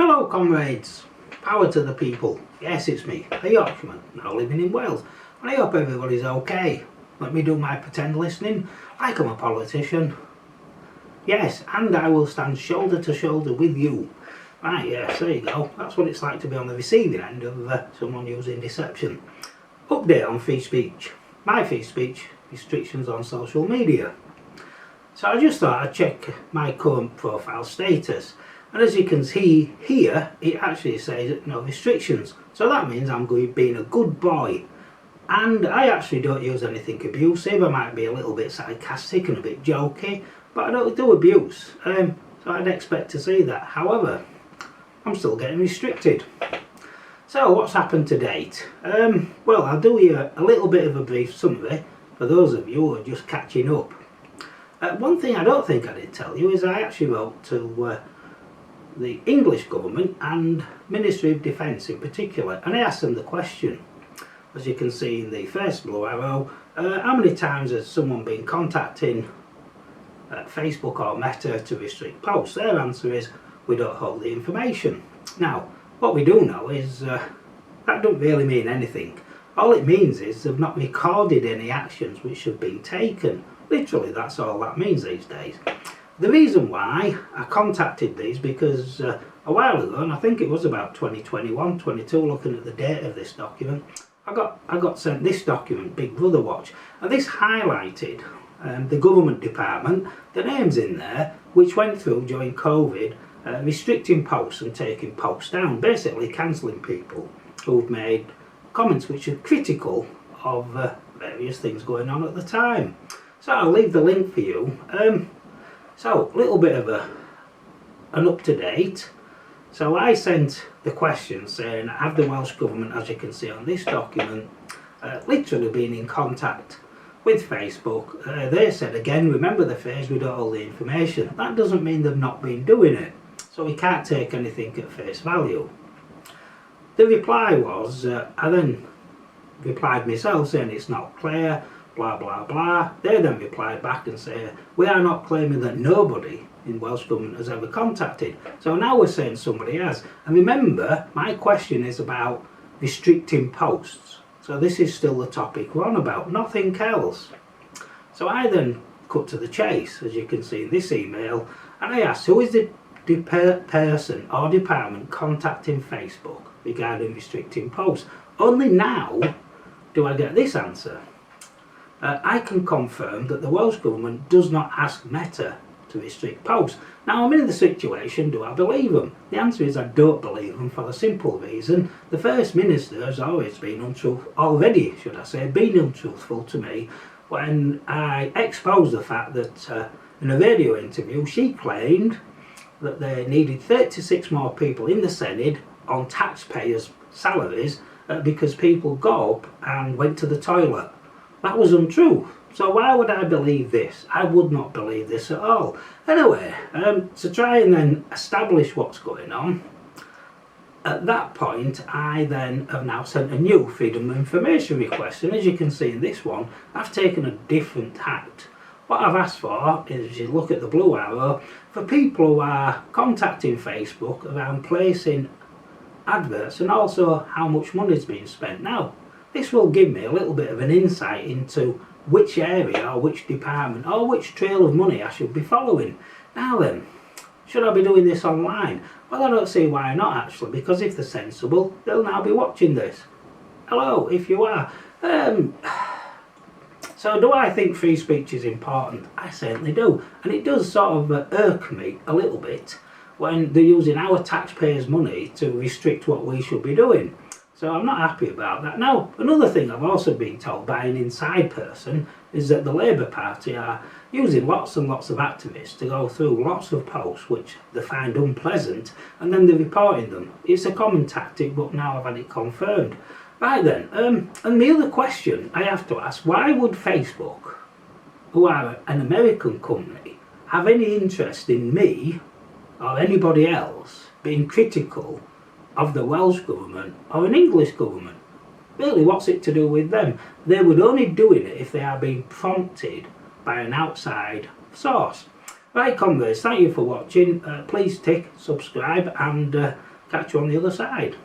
Hello comrades, power to the people. Yes, it's me, a Yorkshireman, now living in Wales, and I hope everybody's okay. Let me do my pretend listening like I'm a politician. Yes, and I will stand shoulder to shoulder with you. Right, yes, there you go. That's what it's like to be on the receiving end of someone using deception. Update on free speech. My free speech restrictions on social media. So I just thought I'd check my current profile status, and as you can see here, it actually says no restrictions. So that means I'm being a good boy, and I actually don't use anything abusive. I might be a little bit sarcastic and a bit jokey, but I don't do abuse. So I'd expect to see that. However, I'm still getting restricted. So what's happened to date? Well, I'll do you a little bit of a brief summary for those of you who are just catching up. One thing I don't think I did tell you is I actually wrote to the English Government and Ministry of Defence in particular, and I asked them the question. As you can see in the first blue arrow, how many times has someone been contacting Facebook or Meta to restrict posts? Their answer is, we don't hold the information. Now, what we do know is that don't really mean anything. All it means is they've not recorded any actions which have been taken. Literally, that's all that means these days. The reason why I contacted these, because a while ago, and I think it was about 2021, 22, looking at the date of this document, I got sent this document, Big Brother Watch, and this highlighted the government department, the names in there, which went through during COVID, restricting posts and taking posts down, basically cancelling people who've made comments which are critical of various things going on at the time. So I'll leave the link for you. So a little bit of an up-to-date. So I sent the question saying, have the Welsh Government, as you can see on this document, literally been in contact with Facebook? They said, again, remember the phrase, we don't hold the information. That doesn't mean they've not been doing it. So we can't take anything at face value. The reply was, I then replied myself saying it's not clear, blah blah blah. They then replied back and say, we are not claiming that nobody in Welsh Government has ever contacted. So now we're saying somebody has. And remember, my question is about restricting posts. So this is still the topic we're on about, nothing else. So I then cut to the chase, as you can see in this email, and I asked, who is the person or department contacting Facebook regarding restricting posts? Only now do I get this answer. I can confirm that the Welsh Government does not ask Meta to restrict posts. Now I'm in the situation, do I believe them? The answer is I don't believe them, for the simple reason the First Minister has always been untruthful to me when I exposed the fact that in a radio interview she claimed that they needed 36 more people in the Senate on taxpayers' salaries because people got up and went to the toilet. That was untrue. So why would I believe this? I would not believe this at all. Anyway, to try and then establish what's going on, at that point I then have now sent a new Freedom of Information request, and as you can see in this one, I've taken a different tact. What I've asked for is, as you look at the blue arrow, for people who are contacting Facebook around placing adverts and also how much money is being spent. Now, this will give me a little bit of an insight into which area or which department or which trail of money I should be following. Now then, should I be doing this online? Well, I don't see why not actually, because if they're sensible, they'll now be watching this. Hello, if you are. So do I think free speech is important? I certainly do. And it does sort of irk me a little bit when they're using our taxpayers' money to restrict what we should be doing. So I'm not happy about that. Now, another thing I've also been told by an inside person is that the Labour Party are using lots and lots of activists to go through lots of posts which they find unpleasant, and then they're reporting them. It's a common tactic, but now I've had it confirmed. Right then, and the other question I have to ask, why would Facebook, who are an American company, have any interest in me or anybody else being critical of the Welsh Government or an English Government? Really, what's it to do with them? They would only do it if they are being prompted by an outside source. Right, converse, thank you for watching. Please tick subscribe and catch you on the other side.